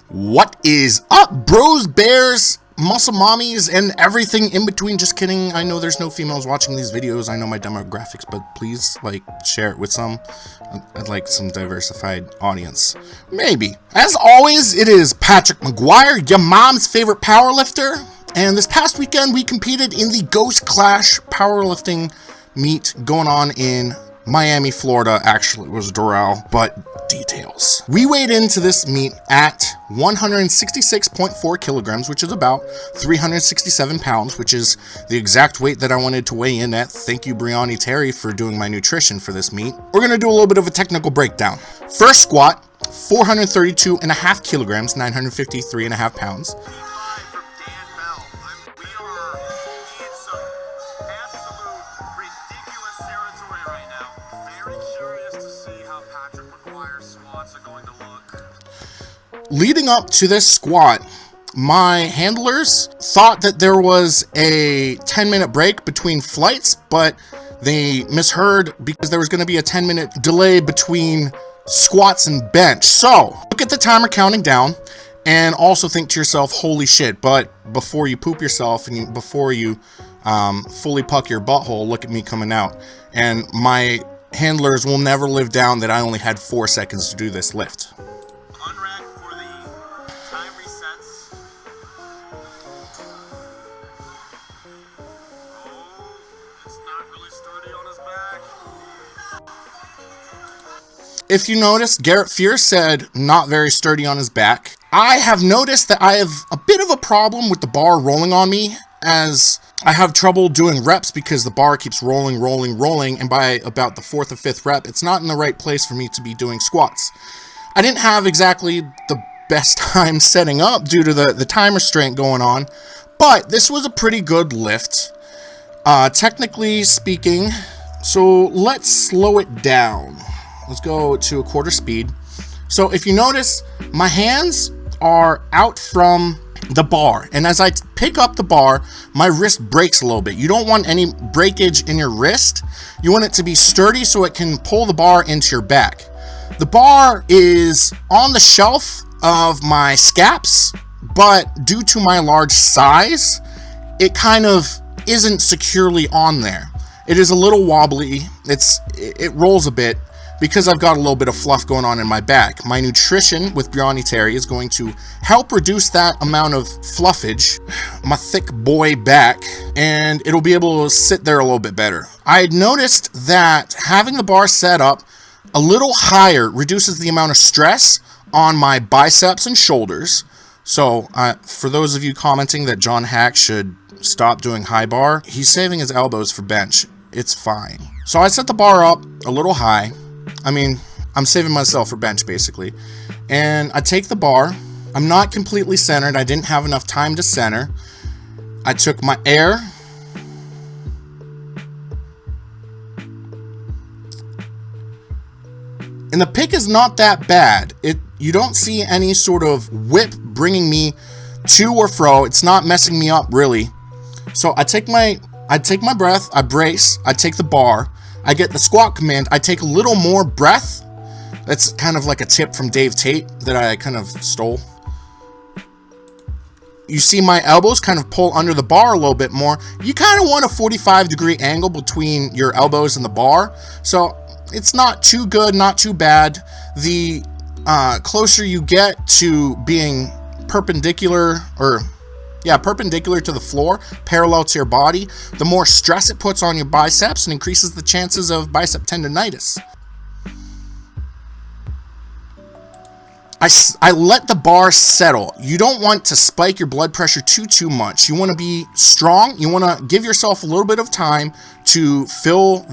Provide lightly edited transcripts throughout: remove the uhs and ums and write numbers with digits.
What is up, bros, bears, muscle mommies, and everything in between? Just kidding. I know there's no females watching these videos. I know my demographics, but please, like, share it with some. I'd like some diversified audience. Maybe. As always, it is Patrick Maguire, your mom's favorite powerlifter. And this past weekend, we competed in the Ghost Clash Powerlifting meet going on in Miami, Florida. Actually, it was Doral, but details. We weighed into this meet at 166.4 kilograms, which is about 367 pounds, which is the exact weight that I wanted to weigh in at. Thank you, Brianny Terry, for doing my nutrition for this meet. We're going to do a little bit of a technical breakdown. First squat, 432.5 kilograms, 953.5 pounds. Leading up to this squat, my handlers thought that there was a 10-minute break between flights, but they misheard because there was going to be a 10-minute delay between squats and bench. So look at the timer counting down and also think to yourself, holy shit. But before you poop yourself and before you fully puck your butthole, look at me coming out. And my handlers will never live down that I only had 4 seconds to do this lift. If you notice, Garrett Fear said not very sturdy on his back. I have noticed that I have a bit of a problem with the bar rolling on me, as I have trouble doing reps because the bar keeps rolling, and by about the 4th or 5th rep, it's not in the right place for me to be doing squats. I didn't have exactly the best time setting up due to the time restraint going on, but this was a pretty good lift, technically speaking. So let's slow it down. Let's go to a quarter speed. So if you notice, my hands are out from the bar, and as I pick up the bar, my wrist breaks a little bit. You don't want any breakage in your wrist. You want it to be sturdy so it can pull the bar into your back. The bar is on the shelf of my scaps, but due to my large size, it kind of isn't securely on there. It is a little wobbly. It rolls a bit, because I've got a little bit of fluff going on in my back. My nutrition with Brianny Terry is going to help reduce that amount of fluffage, my thick boy back, and it'll be able to sit there a little bit better. I had noticed that having the bar set up a little higher reduces the amount of stress on my biceps and shoulders. So for those of you commenting that John Hack should stop doing high bar, he's saving his elbows for bench. It's fine. So I set the bar up a little high. I mean, I'm saving myself for bench, basically. And I take the bar. I'm not completely centered. I didn't have enough time to center. I took my air. And the pick is not that bad. You don't see any sort of whip bringing me to or fro. It's not messing me up, really. So I take my breath. I brace. I take the bar. I get the squat command. I take a little more breath. That's kind of like a tip from Dave Tate that I kind of stole. You see my elbows kind of pull under the bar a little bit more. You kind of want a 45-degree angle between your elbows and the bar. So it's not too good, not too bad. The closer you get to being perpendicular to the floor, parallel to your body, the more stress it puts on your biceps and increases the chances of bicep tendonitis. I let the bar settle. You don't want to spike your blood pressure too much. You want to be strong. You want to give yourself a little bit of time to fill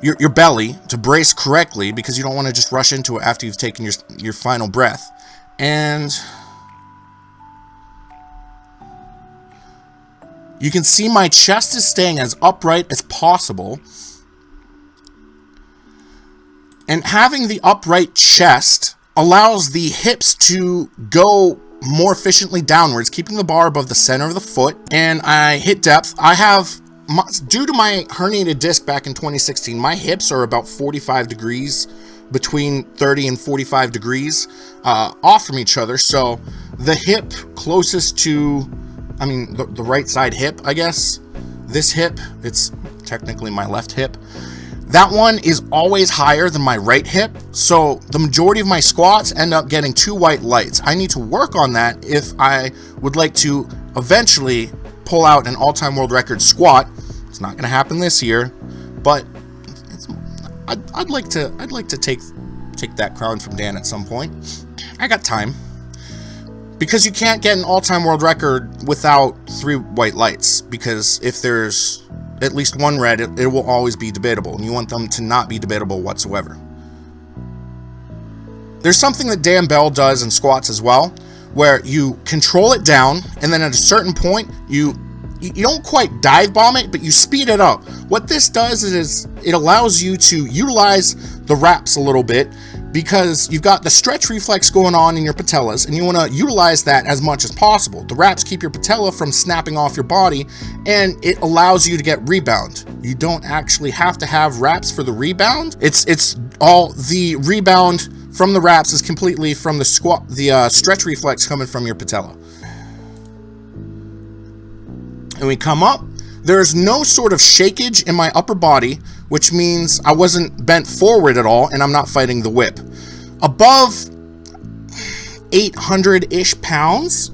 your belly, to brace correctly, because you don't want to just rush into it after you've taken your final breath. And you can see my chest is staying as upright as possible. And having the upright chest allows the hips to go more efficiently downwards, keeping the bar above the center of the foot. And I hit depth. Due to my herniated disc back in 2016, my hips are about 45 degrees, between 30 and 45 degrees off from each other. So The hip closest to, I mean, the right side hip, I guess. This hip, it's technically my left hip. That one is always higher than my right hip, so the majority of my squats end up getting 2 white lights. I need to work on that if I would like to eventually pull out an all-time world record squat. It's not going to happen this year, but I'd like to take that crown from Dan at some point. I got time. Because you can't get an all-time world record without 3 white lights, because if there's at least 1 red, it will always be debatable, and you want them to not be debatable whatsoever. There's something that Dan Bell does in squats as well, where you control it down, and then at a certain point, you don't quite dive bomb it, but you speed it up. What this does is it allows you to utilize the wraps a little bit, because you've got the stretch reflex going on in your patellas, and you want to utilize that as much as possible. The wraps keep your patella from snapping off your body, and it allows you to get rebound. You don't actually have to have wraps for the rebound. It's all the rebound from the wraps is completely from the stretch reflex coming from your patella. And we come up. There's no sort of shakage in my upper body, which means I wasn't bent forward at all, and I'm not fighting the whip. Above 800-ish pounds,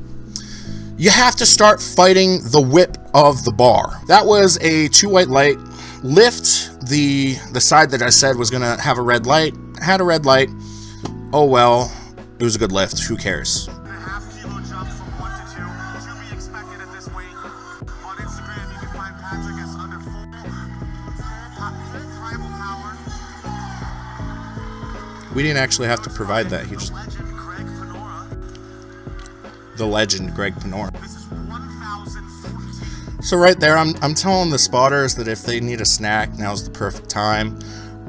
you have to start fighting the whip of the bar. That was a 2 white light. Lift, the side that I said was going to have a red light, had a red light. Oh well, it was a good lift. Who cares? We didn't actually have to provide that. He just... The legend, Greg Panora. So right there, I'm telling the spotters that if they need a snack, now's the perfect time.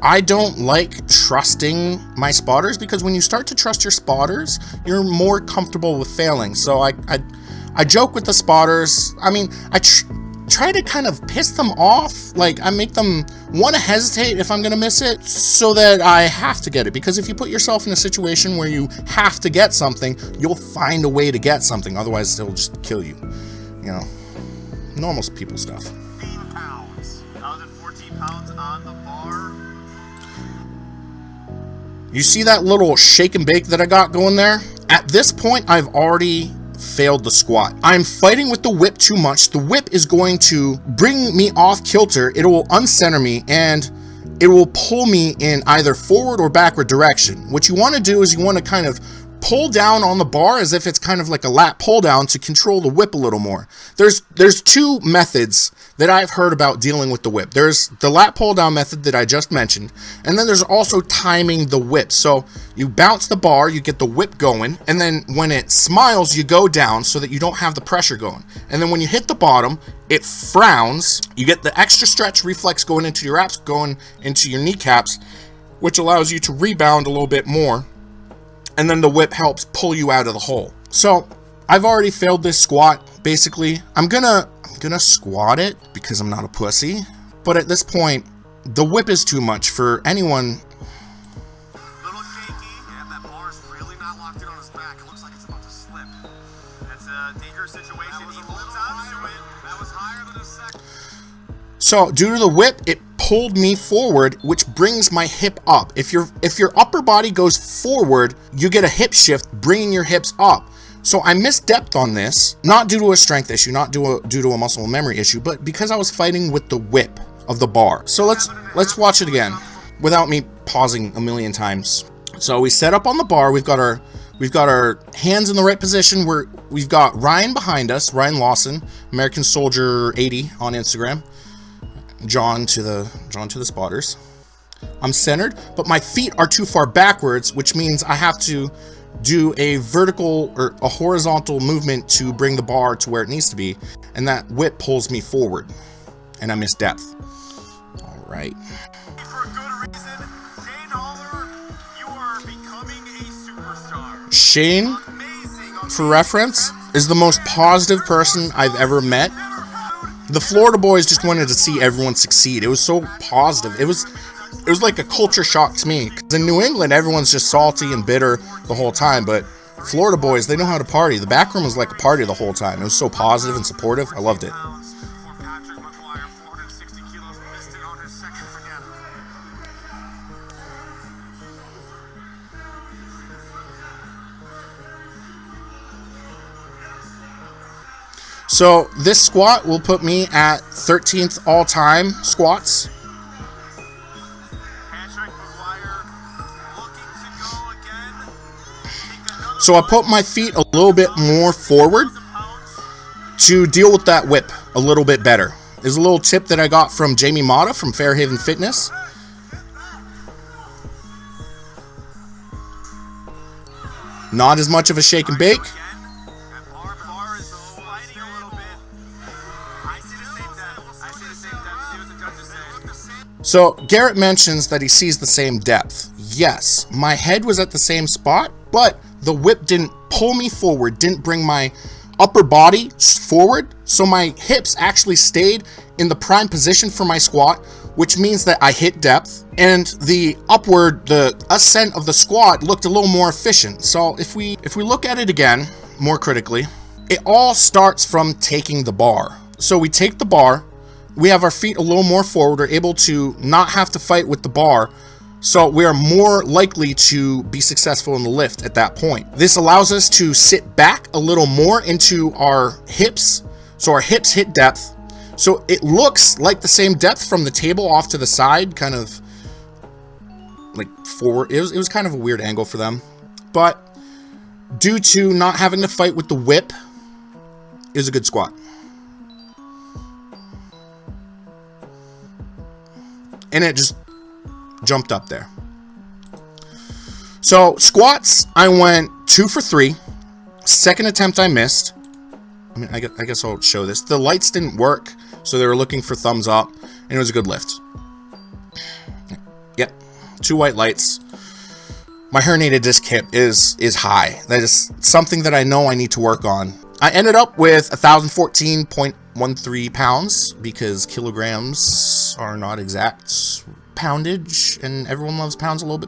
I don't like trusting my spotters, because when you start to trust your spotters, you're more comfortable with failing. So I joke with the spotters. I mean, I try to kind of piss them off. Like, I make them want to hesitate if I'm going to miss it, so that I have to get it. Because if you put yourself in a situation where you have to get something, you'll find a way to get something. Otherwise, it'll just kill you. You know, normal people stuff. 15 pounds. I was at 14 pounds on the bar. You see that little shake and bake that I got going there? At this point, I've already failed the squat. I'm fighting with the whip too much. The whip is going to bring me off kilter. It will uncenter me, and it will pull me in either forward or backward direction. What you want to do is you want to kind of pull down on the bar as if it's kind of like a lat pull down to control the whip a little more. There's 2 methods that I've heard about dealing with the whip. There's the lat pull down method that I just mentioned, and then there's also timing the whip. So you bounce the bar, you get the whip going, and then when it smiles, you go down so that you don't have the pressure going. And then when you hit the bottom, it frowns. You get the extra stretch reflex going into your abs, going into your kneecaps, which allows you to rebound a little bit more. And then the whip helps pull you out of the hole. So I've already failed this squat. Basically, I'm gonna squat it because I'm not a pussy. But at this point, the whip is too much for anyone. Little shaky. Yeah, that bar's really not locked in on his back. It looks like it's about to slip. That's a dangerous situation. He holds on to it. That was higher than a second. So due to the whip, it pulled me forward, which brings my hip up. If your upper body goes forward, you get a hip shift, bringing your hips up. So I missed depth on this, not due to a strength issue, not due to a muscle memory issue, but because I was fighting with the whip of the bar. So let's watch it again without me pausing a million times. So we set up on the bar. We've got our hands in the right position. We've got Ryan behind us, Ryan Lawson, American Soldier 80 on Instagram. John to the spotters. I'm centered, but my feet are too far backwards, which means I have to do a vertical or a horizontal movement to bring the bar to where it needs to be, and that whip pulls me forward, and I miss depth. All right. For a good reason, Shane Haller, you are becoming a superstar. Shane, for reference, is the most positive person I've ever met. The Florida boys just wanted to see everyone succeed. It was so positive. It was like a culture shock to me. Because in New England, everyone's just salty and bitter the whole time. But Florida boys, they know how to party. The back room was like a party the whole time. It was so positive and supportive. I loved it. For Patrick Maguire, 460 kilos, missed it on his second forget. So this squat will put me at 13th all-time squats. Patrick Maguire looking to go again. So I put my feet a little bit more forward to deal with that whip a little bit better. There's a little tip that I got from Jamie Mata from Fairhaven Fitness. Not as much of a shake and bake. So Garrett mentions that he sees the same depth. Yes, my head was at the same spot, but the whip didn't pull me forward, didn't bring my upper body forward, so my hips actually stayed in the prime position for my squat, which means that I hit depth, and the ascent of the squat looked a little more efficient. So if we look at it again more critically, it all starts from taking the bar. So we take the bar, we have our feet a little more forward, we're able to not have to fight with the bar, so we are more likely to be successful in the lift at that point. This allows us to sit back a little more into our hips, so our hips hit depth. So it looks like the same depth from the table off to the side, kind of like forward. It was kind of a weird angle for them, but due to not having to fight with the whip, it was a good squat. And it just jumped up there. So squats, I went 2 for 3. Second attempt I missed. I mean, I guess I'll show this. The lights didn't work, so they were looking for thumbs up, and it was a good lift. Yep, 2 white lights. My herniated disc hip is high. That is something that I know I need to work on. I ended up with 1,014.13 pounds because kilograms are not exact poundage, and everyone loves pounds a little bit better.